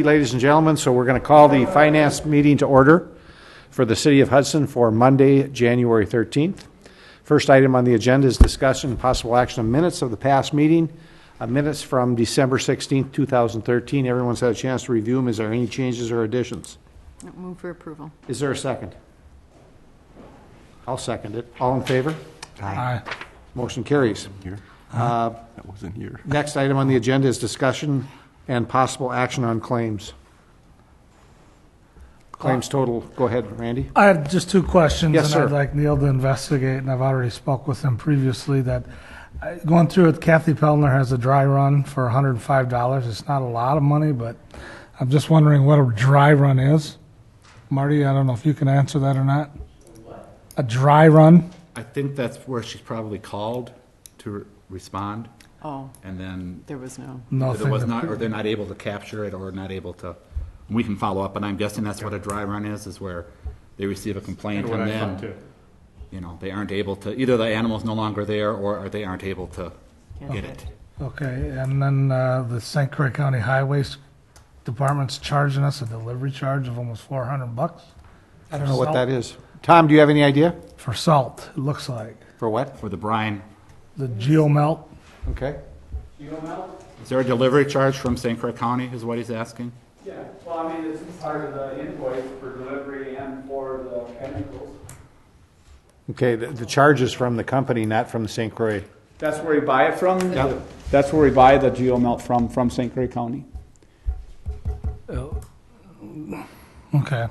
Ladies and gentlemen, so we're going to call the finance meeting to order for the City of Hudson for Monday, January 13th. First item on the agenda is discussion and possible action of minutes of the past meeting, minutes from December 16th, 2013. Everyone's had a chance to review them. Is there any changes or additions? I'll move for approval. Is there a second? I'll second it. All in favor? Aye. Motion carries. That wasn't here. Next item on the agenda is discussion and possible action on claims. Claims total, go ahead, Randy. I have just two questions, Yes, and sir. I'd like Neil to investigate, and I've already spoke with him previously, that going through it, Kathy Pellner has a dry run for $105. It's not a lot of money, but I'm just wondering what a dry run is. Marty, I don't know if you can answer that or not. A dry run? I think that's where she's probably called to respond, Oh, and then there was no. there was Nothing. not, or they're not able to capture it, or not able to. We can follow up, and I'm guessing that's what a dry run is where they receive a complaint and then, they aren't able to. Either the animal's no longer there, or they aren't able to get it. Okay, and then the St. Croix County Highways Department's charging us a delivery charge of almost $400. I don't know what that is. Tom, do you have any idea? For salt, it looks like. For what? For the brine, The geomelt. Okay. is there a delivery charge from St. Croix County? Is what he's asking. Yeah, well, I mean, it's part of the invoice for delivery and for the chemicals. Okay, the charge is from the company, not from the St. Croix. That's where we buy it from? Yep. That's where we buy the geomelt from St. Croix County. Okay.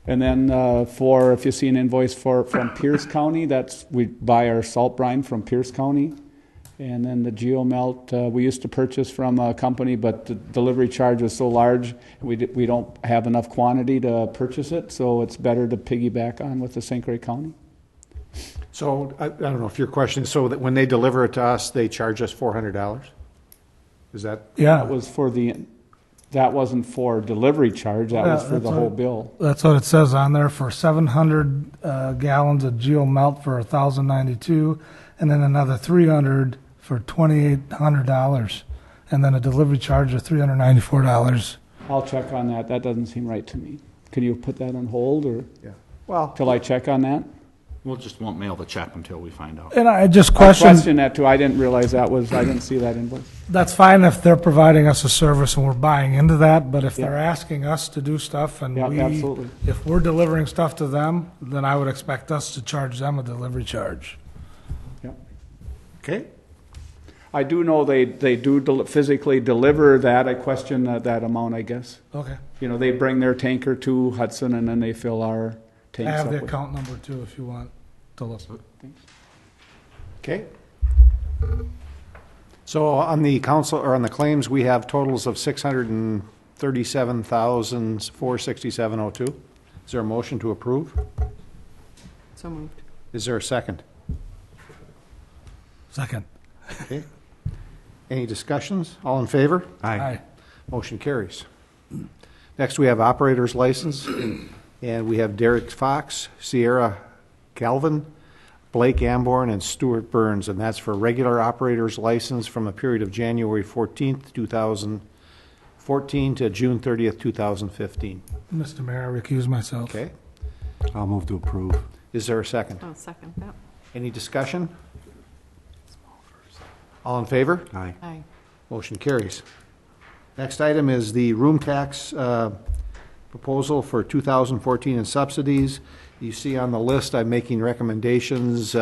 And then if you see an invoice from Pierce County, we buy our salt brine from Pierce County. And then the geomelt, we used to purchase from a company, but the delivery charge was so large, we don't have enough quantity to purchase it, so it's better to piggyback on with the St. Croix County. So, I don't know if your question is, so that when they deliver it to us, they charge us $400? Is that? Yeah. That wasn't for delivery charge, that was Yeah, for the that's whole right. bill. That's what it says on there, for 700 gallons of geomelt for $1,092, and then another 300 for $2,800, and then a delivery charge of $394. I'll check on that, that doesn't seem right to me. Can you put that on hold, or Yeah. Well, till I check on that? Won't mail the check until we find out. And I just I question, questioned that too, I didn't realize I didn't see that invoice. that's fine if they're providing us a service and we're buying into that, but if Yeah. they're asking us to do stuff and Yeah, absolutely. if we're delivering stuff to them, then I would expect us to charge them a delivery charge. okay. I do know they do physically deliver that, I question that amount, I guess. Okay. They bring their tanker to Hudson and then they fill our I tanks have up the with. account number too, if you want to look. Okay. So on the council, or on the claims, we have totals of $637,467.02. Is there a motion to approve? So moved. Is there a second? Second. Okay. Any discussions? All in favor? Aye. Motion carries. Next, we have operator's license, and we have Derek Fox, Sierra Galvin, Blake Amborn, and Stuart Burns, and that's for regular operator's license from a period of January 14th, 2014 to June 30th, 2015. Mr. Mayor, I recuse myself. Okay? I'll move to approve. Is there a second? Oh, second, that. Any discussion? All in favor? Aye. Aye. Motion carries. Next item is the room tax proposal for 2014 and subsidies. You see on the list, I'm making recommendations.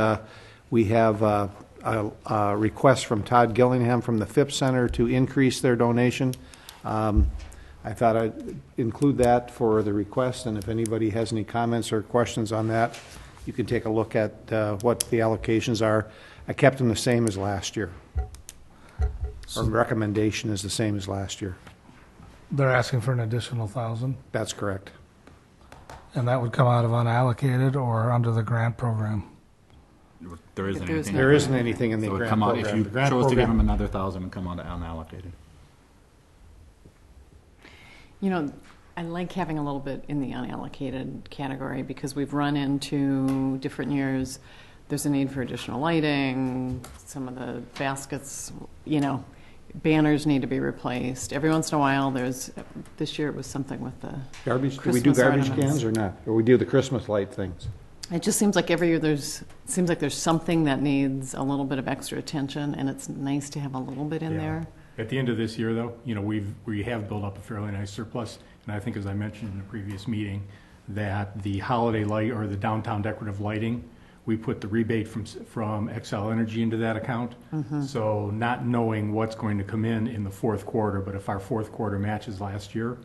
We have a request from Todd Gillingham from the Phipps Center to increase their donation. I thought I'd include that for the request, and if anybody has any comments or questions on that, you can take a look at what the allocations are. I kept them the same as last year. Our recommendation is the same as last year. They're asking for an additional 1,000, That's correct. and that would come out of unallocated or under the grant program. There isn't There's anything. There isn't anything in the So it'd grant come out, program. if you The grant chose to give program- them another 1,000 and come out unallocated. I like having a little bit in the unallocated category because we've run into different years. There's a need for additional lighting, some of the baskets, Banners need to be replaced. Every once in a while, this year it was something with the, Garbage, do we do Christmas garbage ornaments. cans or not? Or we do the Christmas light things? it just seems like every year seems like there's something that needs a little bit of extra attention, and it's nice to have a little bit in Yeah. there. At the end of this year, though, we have built up a fairly nice surplus, and I think, as I mentioned in the previous meeting, that the holiday light or the downtown decorative lighting, we put the rebate from Xcel Energy into that account. So not knowing what's going to come in the fourth quarter, but if our fourth quarter matches last year,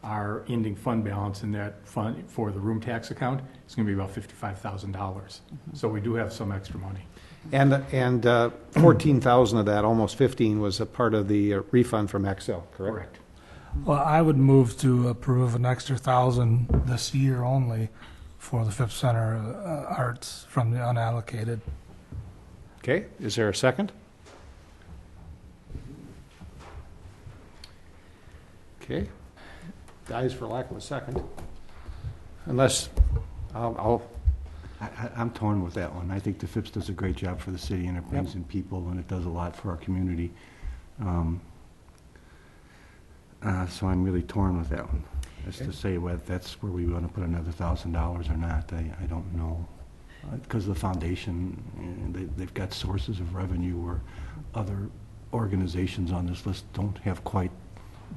our ending fund balance in that fund for the room tax account is going to be about $55,000. So we do have some extra money. And 14,000 of that, almost 15, was a part of the refund from Excel, correct? Correct. Well, I would move to approve an extra 1,000 this year only for the Phipps Center Arts from the unallocated. Okay, is there a second? Okay, dies for lack of a second. Unless, I'm torn with that one. I think the Phipps does a great job for the city, and it brings in people, and it does a lot for our community. So I'm really torn with that one. As to say whether that's where we want to put another $1,000 or not, I don't know. Because of the foundation, they've got sources of revenue where other organizations on this list don't have quite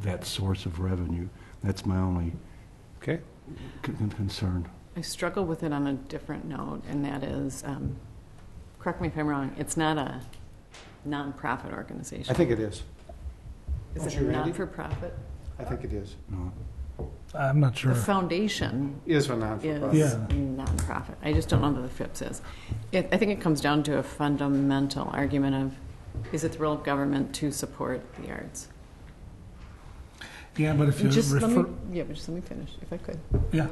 that source of revenue. That's my only okay, concern. I struggle with it on a different note, and that is, correct me if I'm wrong, it's not a nonprofit organization. I think it is. Is Don't it you, a Randy? not-for-profit? I think it is. No. I'm not The sure. foundation Is a non-for-profit. is Yeah. nonprofit. I just don't know that the Phipps is. I think it comes down to a fundamental argument of, is it the role of government to support the arts? Yeah, but if you Just let refer, me, but just let me finish, if I could. yeah,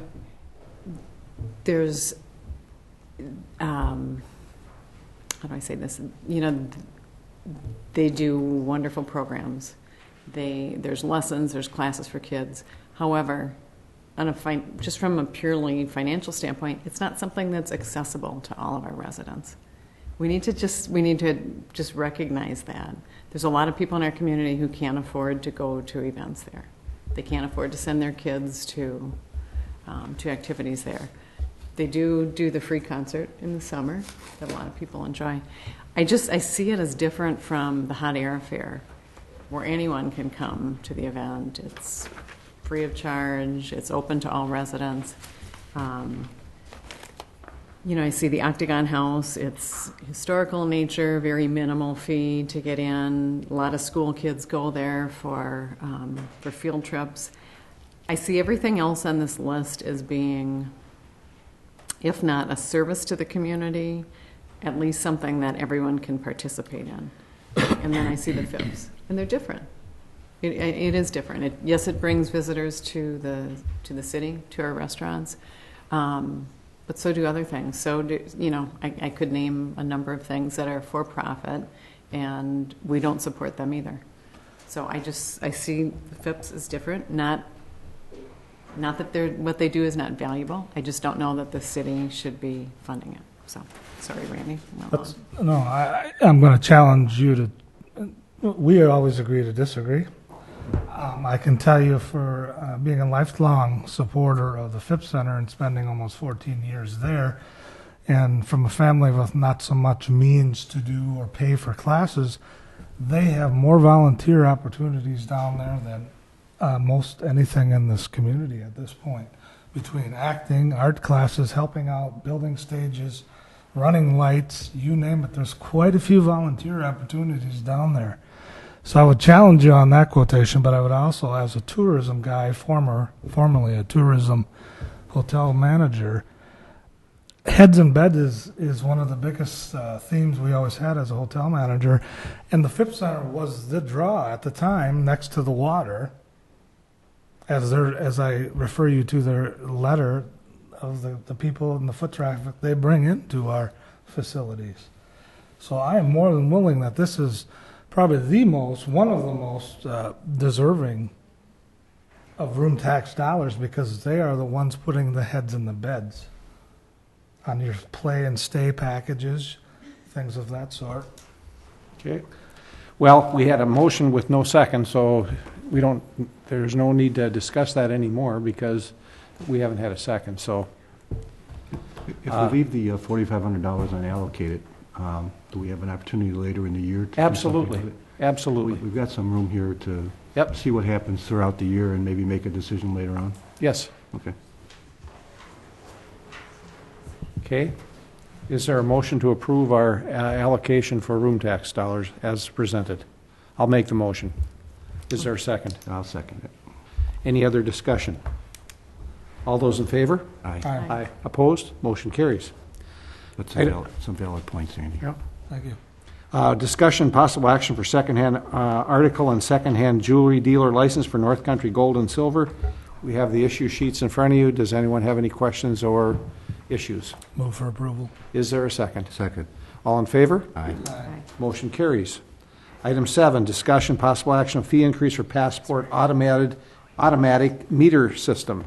There's, how do I say this? They do wonderful programs. There's lessons, there's classes for kids. However, just from a purely financial standpoint, it's not something that's accessible to all of our residents. We need to just recognize that. There's a lot of people in our community who can't afford to go to events there. They can't afford to send their kids to activities there. They do the free concert in the summer that a lot of people enjoy. I see it as different from the hot air fair, where anyone can come to the event. It's free of charge. It's open to all residents. I see the Octagon House. It's historical in nature, very minimal fee to get in. A lot of school kids go there for field trips. I see everything else on this list as being, if not a service to the community, at least something that everyone can participate in. And then I see the Phipps, and they're different. It is different. Yes, it brings visitors to the city, to our restaurants, but so do other things. So do, I could name a number of things that are for profit, and we don't support them either. So I see the Phipps as different. Not that what they do is not valuable. I just don't know that the city should be funding it. So, sorry, Randy. no, I'm going to challenge you to. We always agree to disagree. I can tell you, for being a lifelong supporter of the Phipps Center and spending almost 14 years there, and from a family with not so much means to do or pay for classes, they have more volunteer opportunities down there than most anything in this community at this point. Between acting, art classes, helping out, building stages, running lights, you name it, there's quite a few volunteer opportunities down there. So I would challenge you on that quotation, but I would also, as a tourism guy, formerly a tourism hotel manager, heads in bed is one of the biggest themes we always had as a hotel manager. And the Phipps Center was the draw at the time, next to the water, as I refer you to their letter of the people in the foot traffic they bring into our facilities. So I am more than willing that this is probably one of the most deserving of room tax dollars, because they are the ones putting the heads in the beds on your play and stay packages, things of that sort. Okay. Well, we had a motion with no second, so there's no need to discuss that anymore because we haven't had a second, so. If we leave the $4,500 unallocated, do we have an opportunity later in the year to do something Absolutely, with it? absolutely. We've got some room here to Yep. see what happens throughout the year and maybe make a decision later on. Yes, Okay. okay. Is there a motion to approve our allocation for room tax dollars as presented? I'll make the motion. Is there a second? I'll second it. Any other discussion? All those in favor? Aye. Aye. Opposed? Motion carries. That's Item- some valid points, Andy. Thank you. Discussion, possible action for secondhand article and secondhand jewelry dealer license for North Country Gold and Silver. We have the issue sheets in front of you. Does anyone have any questions or issues? Move for approval. Is there a second? Second. All in favor? Aye. Motion carries. Item 7, discussion, possible action of fee increase for passport automatic meter system.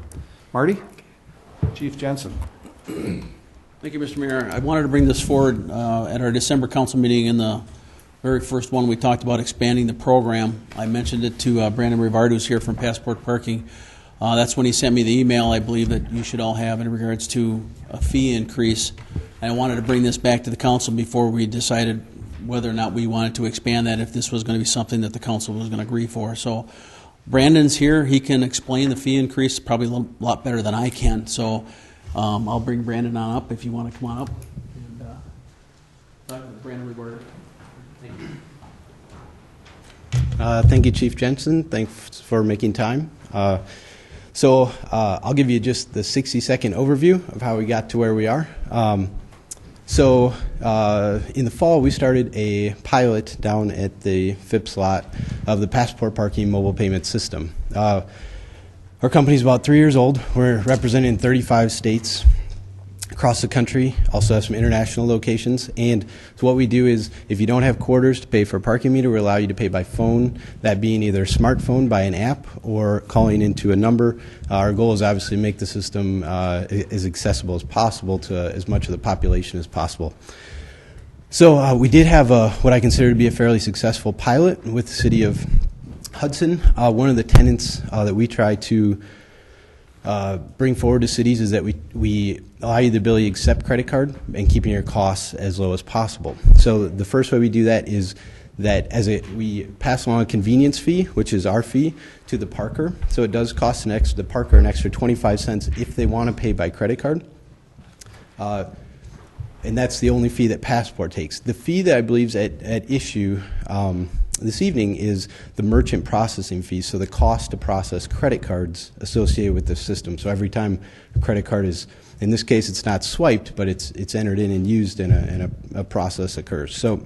Marty? Chief Jensen. Thank you, Mr. Mayor. I wanted to bring this forward at our December council meeting. In the very first one, we talked about expanding the program. I mentioned it to Brandon Rivard, who's here from Passport Parking. That's when he sent me the email I believe that you should all have in regards to a fee increase. And I wanted to bring this back to the council before we decided whether or not we wanted to expand that, if this was going to be something that the council was going to agree for. So Brandon's here. He can explain the fee increase probably a lot better than I can. So I'll bring Brandon on up if you want to come on up. And, talk with Brandon Reward. Thank you. Thank you, Chief Jensen. Thanks for making time. So I'll give you just the 60-second overview of how we got to where we are. So in the fall, we started a pilot down at the Phipps lot of the Passport Parking mobile payment system. Our company's about 3 years old. We're represented in 35 states across the country, also have some international locations. And so what we do is, if you don't have quarters to pay for a parking meter, we allow you to pay by phone, that being either a smartphone by an app or calling into a number. Our goal is obviously to make the system as accessible as possible to as much of the population as possible. So we did have what I consider to be a fairly successful pilot with the city of Hudson. One of the tenets that we try to bring forward to cities is that we allow you the ability to accept credit card and keeping your costs as low as possible. So the first way we do that is that we pass along a convenience fee, which is our fee, to the parker. So it does cost the parker an extra 25 cents if they want to pay by credit card. And that's the only fee that Passport takes. The fee that I believe is at issue this evening is the merchant processing fee, so the cost to process credit cards associated with the system. So every time a credit card is, in this case, it's not swiped, but it's entered in and used and a process occurs. So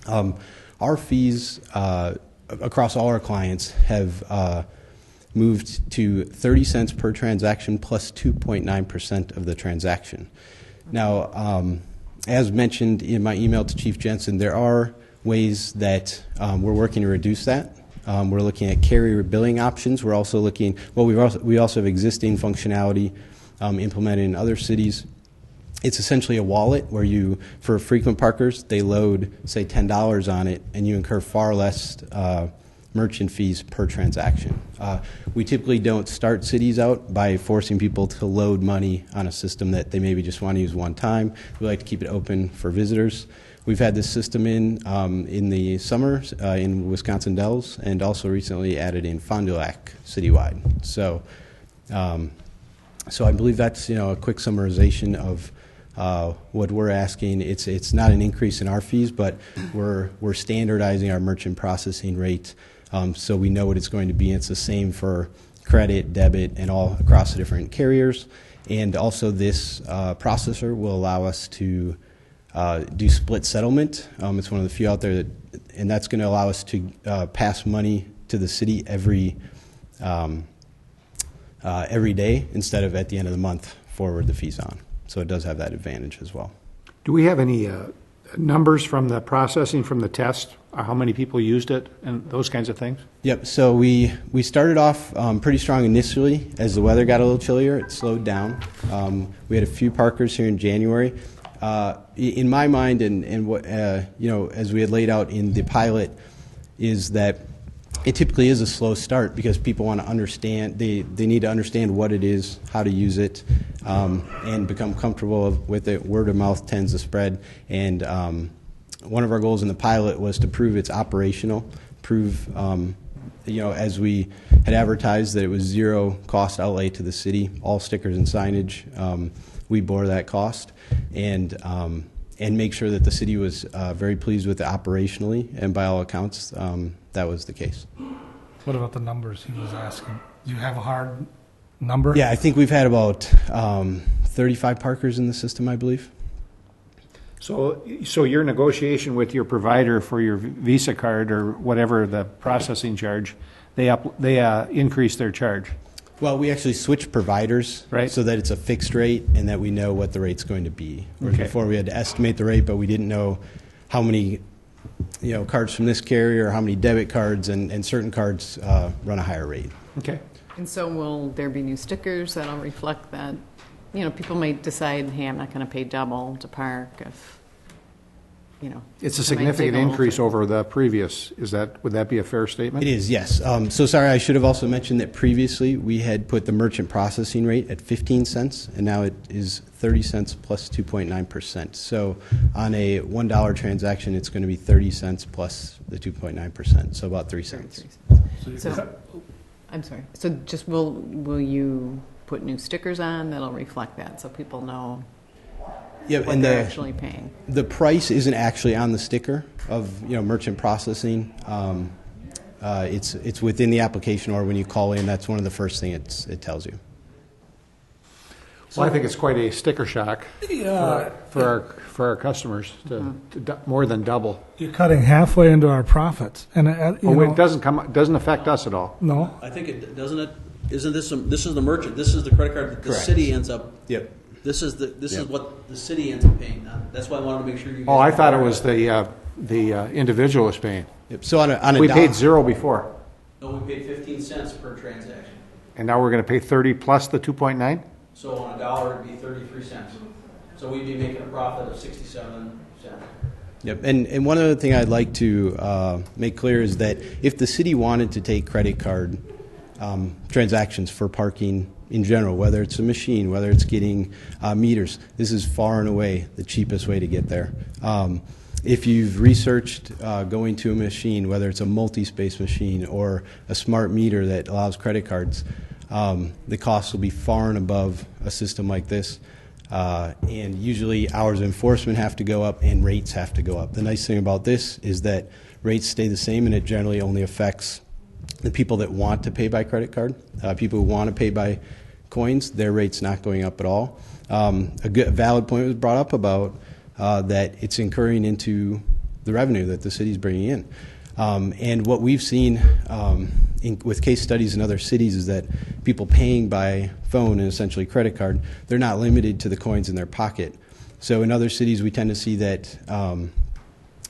our fees across all our clients have moved to 30 cents per transaction plus 2.9% of the transaction. Now, as mentioned in my email to Chief Jensen, there are ways that we're working to reduce that. We're looking at carrier billing options. We're also looking, we also have existing functionality implemented in other cities. It's essentially a wallet where for frequent parkers, they load, say, $10 on it, and you incur far less merchant fees per transaction. We typically don't start cities out by forcing people to load money on a system that they maybe just want to use one time. We like to keep it open for visitors. We've had this system in the summer in Wisconsin Dells, and also recently added in Fond du Lac citywide. So I believe that's a quick summarization of what we're asking. It's not an increase in our fees, but we're standardizing our merchant processing rate, so we know what it's going to be. It's the same for credit, debit, and all across the different carriers. And also this processor will allow us to do split settlement. It's one of the few out there and that's going to allow us to pass money to the city every day instead of at the end of the month forward the fees on. So it does have that advantage as well. Do we have any numbers from the processing from the test, or how many people used it, and those kinds of things? Yep. So we started off pretty strong initially. As the weather got a little chillier, it slowed down. We had a few parkers here in January. In my mind, and what as we had laid out in the pilot, is that it typically is a slow start because people want to understand, they need to understand what it is, how to use it, and become comfortable with it. Word of mouth tends to spread. And one of our goals in the pilot was to prove it's operational, prove, as we had advertised that it was zero cost outlay to the city, all stickers and signage, we bore that cost. And make sure that the city was very pleased with it operationally, and by all accounts, that was the case. What about the numbers he was asking? Do you have a hard number? Yeah, I think we've had about 35 parkers in the system, I believe. So your negotiation with your provider for your Visa card or whatever the processing charge, they increase their charge. Well, we actually switched providers, right, so that it's a fixed rate and that we know what the rate's going to be. Whereas Okay. before we had to estimate the rate, but we didn't know how many cards from this carrier, how many debit cards, and certain cards run a higher rate. Okay. And so will there be new stickers that'll reflect that? People may decide, hey, I'm not going to pay double to park if, It's a it might significant take a little increase bit. over the previous. Would that be a fair statement? It is, yes. So sorry, I should have also mentioned that previously we had put the merchant processing rate at 15 cents, and now it is 30 cents plus 2.9%. So on a $1 transaction, it's going to be 30 cents plus the 2.9%, so about 3 cents. So, I'm sorry. So just will you put new stickers on that'll reflect that so people know Yeah, what and they're actually paying? the price isn't actually on the sticker of merchant processing. It's within the application, or when you call in, that's one of the first things it tells you. Well, I think it's quite a sticker shock for our customers to more than double. You're cutting halfway into our profits, and It doesn't affect us at all. No, I think it doesn't it. Isn't this this is the merchant? This is the credit card that the Correct. city ends up. Yep. This is Yep. what the city ends up paying. That's why I wanted to make sure you. Oh, I thought it was the individual is paying. Yep. So on a We dollar- paid zero before, No, we paid 15 cents per transaction. and now we're going to pay 30 plus the 2.9. So on $1, it'd be 33 cents. So we'd be making a profit of 67 cents. Yep, and one other thing I'd like to make clear is that if the city wanted to take credit card transactions for parking in general, whether it's a machine, whether it's getting meters, this is far and away the cheapest way to get there. If you've researched going to a machine, whether it's a multi-space machine or a smart meter that allows credit cards, the cost will be far and above a system like this. And usually hours of enforcement have to go up and rates have to go up. The nice thing about this is that rates stay the same, and it generally only affects the people that want to pay by credit card. People who want to pay by coins, their rate's not going up at all. A valid point was brought up about that it's incurring into the revenue that the city's bringing in. And what we've seen with case studies in other cities is that people paying by phone and essentially credit card, they're not limited to the coins in their pocket. So in other cities, we tend to see that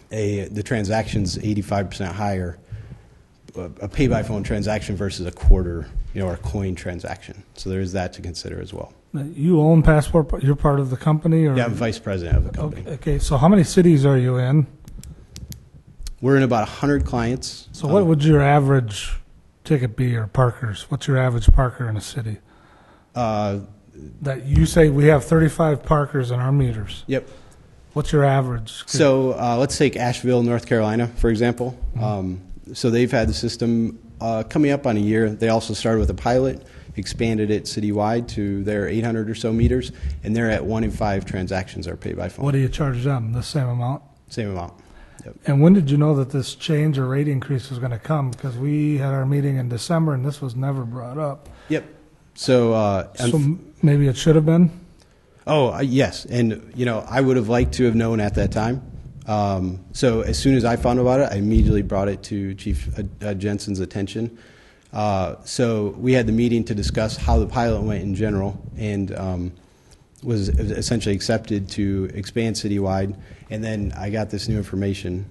the transaction's 85% higher, a pay by phone transaction versus a quarter, or a coin transaction. So there is that to consider as well. you own Passport. You're part of the company, or Yeah, I'm vice president of the company. Okay, so how many cities are you in? We're in about 100 clients. So what would your average ticket be, or parkers? What's your average parker in a city? That you say we have 35 parkers in our meters. Yep. What's your average? So let's take Asheville, North Carolina, for example. So they've had the system coming up on a year. They also started with a pilot, expanded it citywide to their 800 or so meters, and they're at 1 in 5 transactions are paid by phone. What do you charge them? The same amount? Same amount. Yep. And when did you know that this change or rate increase was going to come? Because we had our meeting in December and this was never brought up. Yep. So, So maybe it should have been? Yes, and I would have liked to have known at that time. So as soon as I found about it, I immediately brought it to Chief Jensen's attention. So we had the meeting to discuss how the pilot went in general, and was essentially accepted to expand citywide. And then I got this new information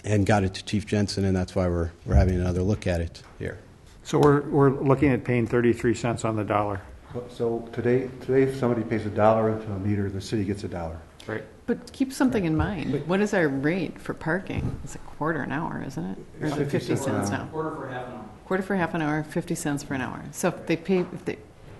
and got it to Chief Jensen, and that's why we're having another look at it here. So we're looking at paying 33 cents on the dollar. So today, if somebody pays $1 into a meter, the city gets $1. Right. But keep something in mind. What is our rate for parking? It's a quarter an hour, isn't it? Or is it 50 cents now? Quarter for half an hour. Quarter for half an hour, 50 cents for an hour. So if they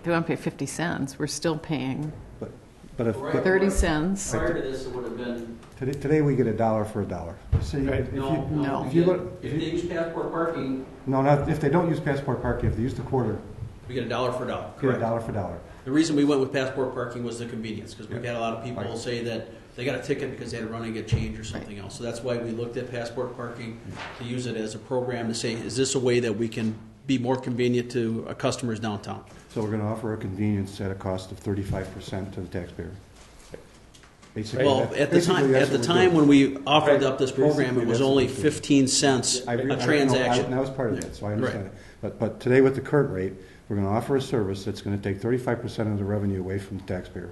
want to pay 50 cents, we're still paying But if, 30 cents. Prior to this, it would have been, today we get $1 for $1. See, No. if you look, if they use passport parking, no, not, if they don't use passport parking, if they use the quarter, we get $1 for $1. get Correct. $1 for $1. The reason we went with passport parking was the convenience, because we've had a lot of people say that they got a ticket because they had to run and get change or something else. So that's why we looked at passport parking, to use it as a program to say, is this a way that we can be more convenient to customers downtown? So we're going to offer a convenience at a cost of 35% to the taxpayer. Basically, Well, at the time when we offered up this program, it was only 15 cents a transaction. That was part of that, so I understand it. But today with the current rate, we're going to offer a service that's going to take 35% of the revenue away from the taxpayer.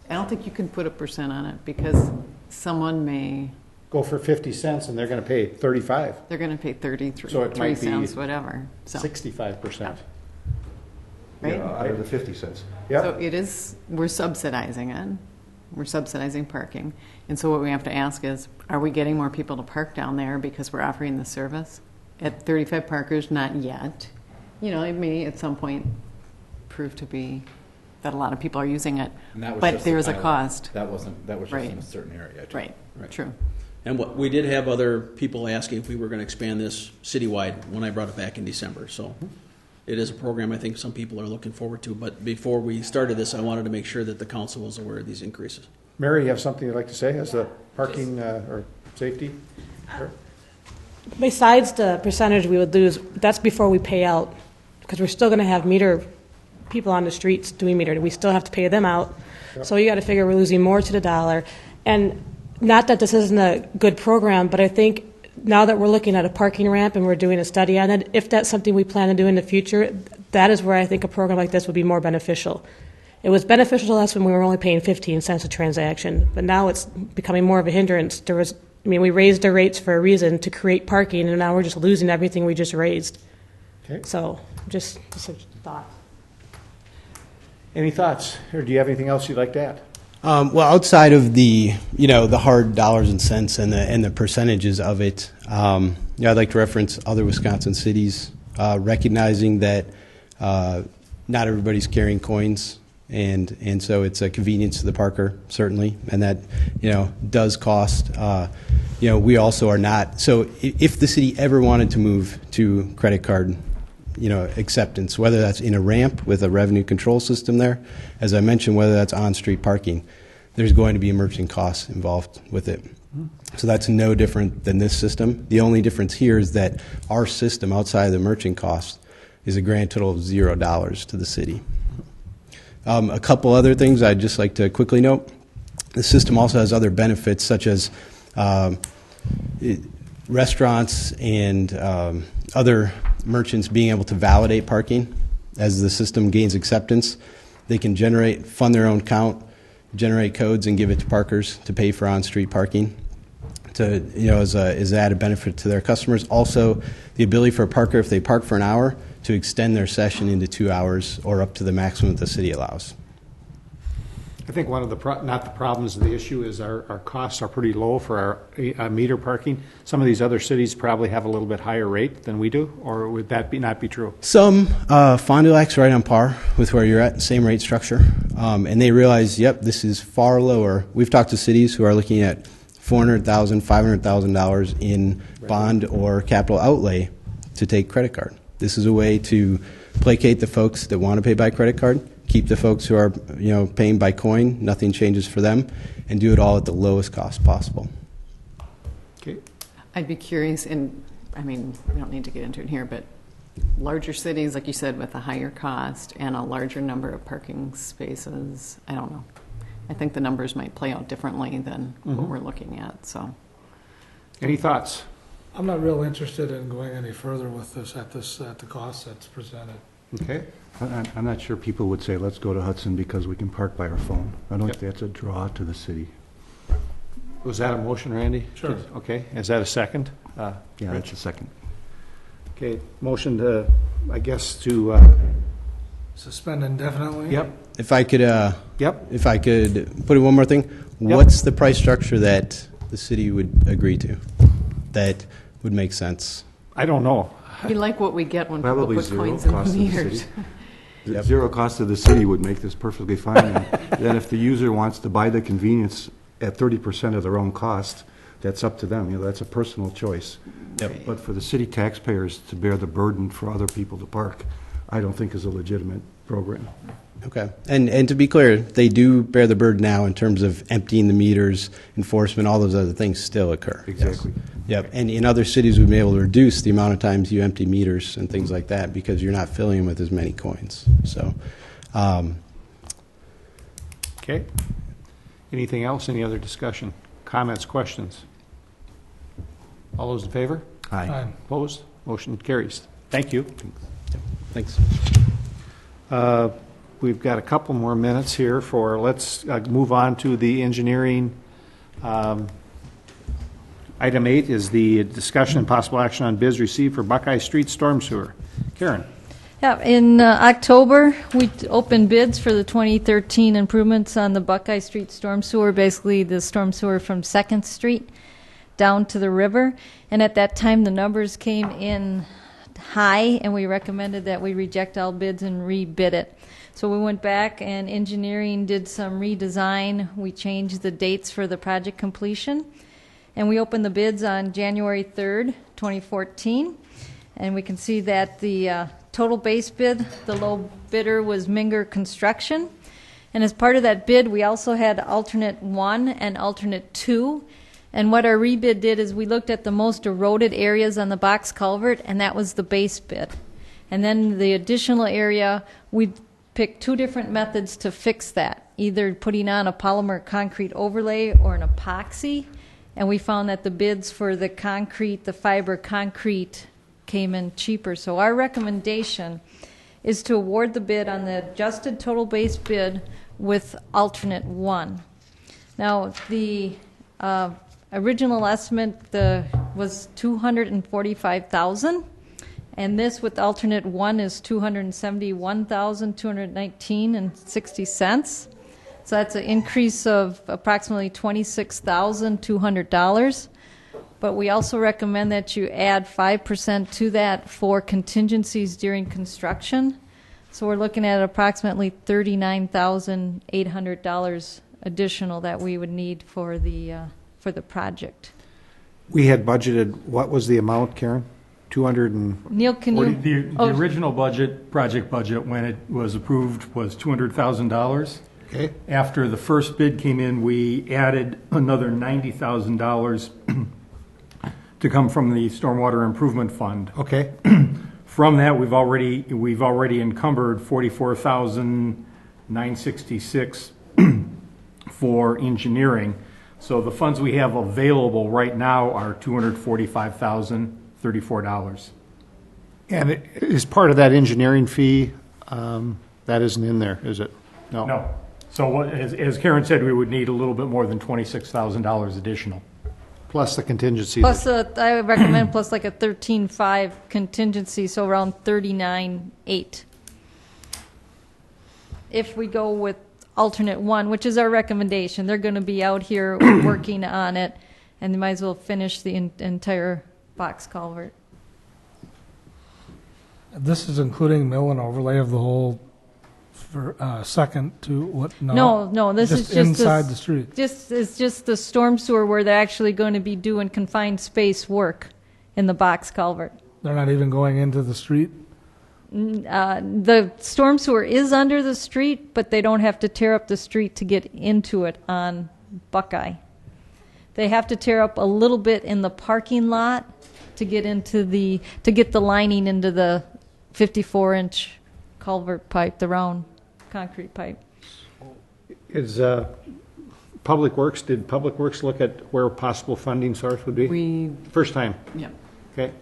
I don't think you can put a percent on it because someone may, Go for 50 cents and they're going to pay 35, they're going to pay 33 So it might be cents, whatever. So, 65%. right? Out of the 50 cents. So it is, we're subsidizing it. We're subsidizing parking. And so what we have to ask is, are we getting more people to park down there because we're offering the service? At 35 parkers, not yet. You know, it may at some point prove to be that a lot of people are using it. And that was But just there's a pilot. cost. That was just Right. in a certain area. too. Right, true. And what we did have other people asking if we were going to expand this citywide when I brought it back in December. So it is a program I think some people are looking forward to. But before we started this, I wanted to make sure that the council was aware of these increases. Mary, you have something you'd like to say as the parking or safety? Besides the percentage we would lose, that's before we pay out, because we're still going to have meter people on the streets doing meter. We still have to pay them out. So you got to figure we're losing more to the dollar. And not that this isn't a good program, but I think now that we're looking at a parking ramp and we're doing a study on it, if that's something we plan to do in the future, that is where I think a program like this would be more beneficial. It was beneficial to us when we were only paying 15 cents a transaction, but now it's becoming more of a hindrance. We raised our rates for a reason to create parking, and now we're just losing everything we just raised. Okay. So, just a thought. Any thoughts? Or do you have anything else you'd like to add? Well, outside of the hard dollars and cents and the percentages of it, I'd like to reference other Wisconsin cities recognizing that not everybody's carrying coins, and so it's a convenience to the parker certainly, and that does cost. We also are not. So if the city ever wanted to move to credit card acceptance, whether that's in a ramp with a revenue control system there, as I mentioned, whether that's on-street parking, there's going to be merchant costs involved with it. So that's no different than this system. The only difference here is that our system, outside of the merchant cost, is a grand total of $0 to the city. A couple other things I'd just like to quickly note. The system also has other benefits, such as restaurants and other merchants being able to validate parking. As the system gains acceptance, they can fund their own count, generate codes, and give it to parkers to pay for on-street parking. As an added benefit to their customers. Also, the ability for a parker, if they park for an hour, to extend their session into 2 hours or up to the maximum that the city allows. I think one of not the problems, the issue is our costs are pretty low for our meter parking. Some of these other cities probably have a little bit higher rate than we do, or would that not be true? Some, Fond du Lac's right on par with where you're at, same rate structure. And they realize, yep, this is far lower. We've talked to cities who are looking at $400,000, $500,000 in bond or capital outlay to take credit card. This is a way to placate the folks that want to pay by credit card, keep the folks who are paying by coin, nothing changes for them, and do it all at the lowest cost possible. Okay. I'd be curious, and we don't need to get into it here, but larger cities, like you said, with a higher cost and a larger number of parking spaces, I don't know. I think the numbers might play out differently than what we're looking at. So, any thoughts? I'm not real interested in going any further with this at the cost that's presented. Okay. I'm not sure people would say, let's go to Hudson because we can park by our phone. I don't think that's a draw to the city. Was that a motion, Randy? Sure. Okay. Is that a second? Yeah, that's a second. Okay. Motion to Suspend indefinitely? Yep. If I could, Yep. if I could put in one more thing, What's the price structure that the city would agree to that would make sense? I don't know. We like what we get when people Probably put zero coins in the cost to the meters. city. The zero cost to the city would make this perfectly fine. And then if the user wants to buy the convenience at 30% of their own cost, that's up to them. That's a personal choice. But for the city taxpayers to bear the burden for other people to park, I don't think is a legitimate program. Okay. And to be clear, they do bear the burden now in terms of emptying the meters, enforcement, all those other things still occur. Exactly. Yep. And in other cities, we've been able to reduce the amount of times you empty meters and things like that because you're not filling them with as many coins. So, Okay. Anything else? Any other discussion? Comments, questions? All those in favor? Aye. Opposed? Motion carries. Thank you. thanks. We've got a couple more minutes here let's move on to the engineering. Item 8 is the discussion and possible action on bids received for Buckeye Street storm sewer. Karen? Yeah, in October, we opened bids for the 2013 improvements on the Buckeye Street storm sewer, basically the storm sewer from 2nd Street down to the river. And at that time, the numbers came in high, and we recommended that we reject all bids and rebid it. So we went back, and engineering did some redesign. We changed the dates for the project completion, and we opened the bids on January 3rd, 2014. And we can see that the total base bid, the low bidder was Minger Construction. And as part of that bid, we also had alternate 1 and alternate 2. And what our rebid did is we looked at the most eroded areas on the box culvert, and that was the base bid. And then the additional area, we picked 2 different methods to fix that, either putting on a polymer concrete overlay or an epoxy. And we found that the bids for the concrete, the fiber concrete, came in cheaper. So our recommendation is to award the bid on the adjusted total base bid with alternate 1. Now, the original estimate was $245,000, and this with alternate 1 is $271,219.60. So that's an increase of approximately $26,200. But we also recommend that you add 5% to that for contingencies during construction. So we're looking at approximately $39,800 additional that we would need for the project. We had budgeted, what was the amount, Karen? 200 and... Neil, can you? The original project budget, when it was approved, was $200,000. Okay. After the first bid came in, we added another $90,000 to come from the Stormwater Improvement Fund. Okay. From that, we've already encumbered $44,966 for engineering. So the funds we have available right now are $245,034. And is part of that engineering fee, that isn't in there, is it? No. So as Karen said, we would need a little bit more than $26,000 additional. Plus the contingency. Plus, I would recommend plus like a 13.5 contingency, so around 39.8. If we go with alternate 1, which is our recommendation, they're going to be out here working on it, and they might as well finish the entire box culvert. This is including mill and overlay of the whole second to what? No, this is just inside the street. It's just the storm sewer where they're actually going to be doing confined space work in the box culvert. They're not even going into the street? The storm sewer is under the street, but they don't have to tear up the street to get into it on Buckeye. They have to tear up a little bit in the parking lot to get the lining into the 54-inch culvert pipe, the round concrete pipe. Is Public Works, did Public Works look at where a possible funding source would be? First time? Yeah. Okay.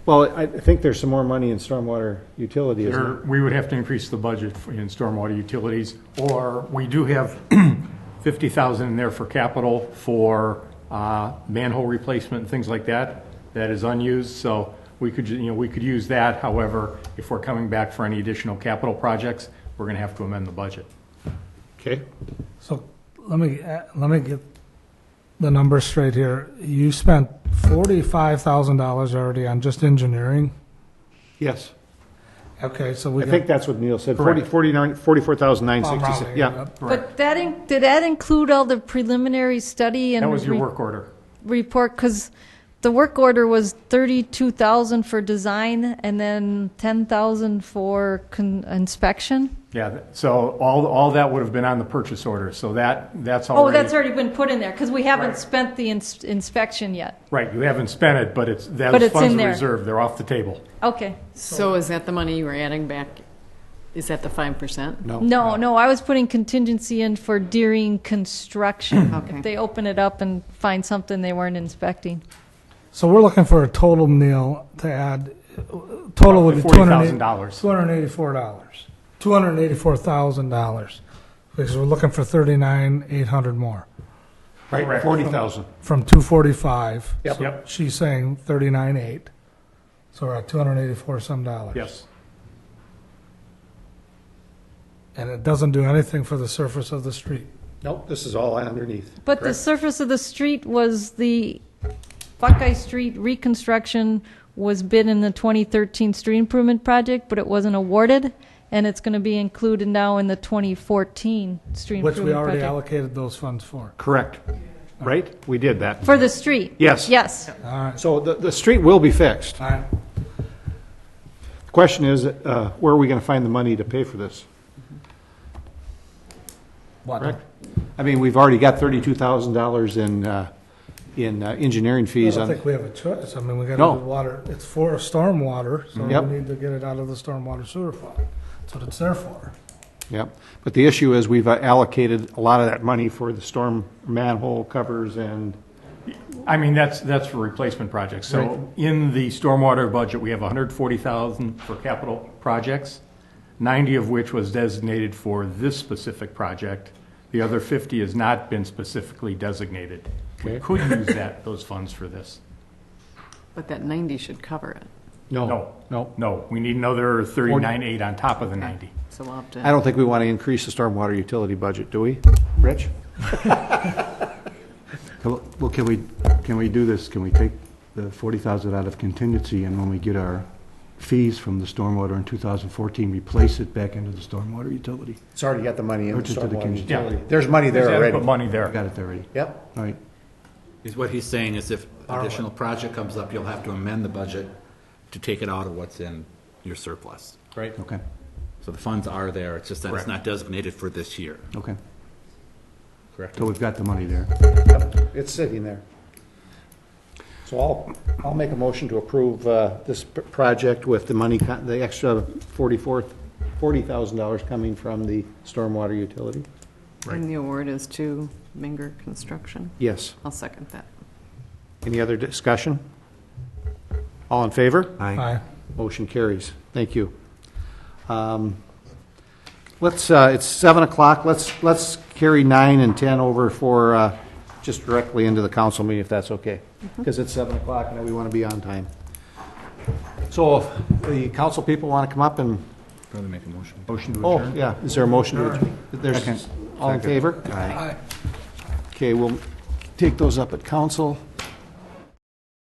Well, I think there's some more money in stormwater utility, isn't there? We would have to increase the budget in stormwater utilities, or we do have $50,000 in there for capital for manhole replacement and things like that. That is unused, so we could use that. However, if we're coming back for any additional capital projects, we're going to have to amend the budget. Okay. So let me get the numbers straight here. You spent $45,000 already on just engineering? Yes. Okay, so we I got... think that's what Neil said, Correct. 44,966. rounding it Yeah. up. But did that include all the preliminary study and That was your work order. report? Because the work order was 32,000 for design and then 10,000 for inspection. Yeah, so all that would have been on the purchase order, so that's Oh, already. that's already been put in there because we haven't Right. spent the inspection yet. Right, you haven't spent it, but those But it's funds in are there. reserved, they're off the table. Okay. So is that the money you were adding back? Is that the 5%? No. No, I was putting contingency in for during construction. Okay. If they open it up and find something they weren't inspecting. So we're looking for a total, Neil, to add, total would be $40,000. $284. $284,000. Because we're looking for 39,800 more. Right, Correct. 40,000. From 245. Yep. So Yep. she's saying 39,800. So we're at 284 some dollars. Yes. And it doesn't do anything for the surface of the street. Nope, this is all underneath. But the surface of the street was the Buckeye Street reconstruction was bid in the 2013 street improvement project, but it wasn't awarded, and it's going to be included now in the 2014 street Which improvement we already project. allocated those funds for. Correct. Right? We did that. For the street? Yes. Yes. All right. So the street will be fixed. All right. The question is, where are we going to find the money to pay for this? What? Correct? I mean, we've already got $32,000 in engineering I fees don't on. think we have a choice. I mean, we got to No. do water. It's for stormwater, so Yep. we need to get it out of the stormwater sewer fund. That's what it's there for. Yep. But the issue is we've allocated a lot of that money for the storm manhole covers and, I mean, that's for replacement projects. So in the stormwater budget, we have 140,000 for capital projects, 90 of which was designated for this specific project. The other 50 has not been specifically designated. We Okay. could use those funds for this. But that 90 should cover it. no. No, we need another 39.8 on top of the 90. So we'll have to. I don't think we want to increase the stormwater utility budget, do we? Rich? Well, can we do this? Can we take the 40,000 out of contingency, and when we get our fees from the stormwater in 2014, replace it back into the stormwater utility? It's already got the money in the Purchase to the stormwater contingency. utility. There's money there There's already. adequate money I there. got it there already. Yep. All right. Is what he's saying is if additional project comes up, you'll have to amend the budget to take it out of what's in your surplus. Right. Okay. So the funds are there, it's just that it's Correct. not designated for this year, Okay. correct? So we've got the money there. It's sitting there. So I'll make a motion to approve this project with the money, the extra $40,000 coming from the stormwater utility. And the award is to Minger Construction. Yes. I'll second that. Any other discussion? All in favor? Aye. Motion carries. Thank you. It's 7 o'clock. Let's carry 9 and 10 over for, just directly into the council meeting, if that's okay. Because it's 7 o'clock and we want to be on time. So if the council people want to come up and, Probably make a motion. Motion to oh, adjourn? yeah, is there a motion to adjourn? There's, Second. all in favor? Aye. Okay, we'll take those up at council.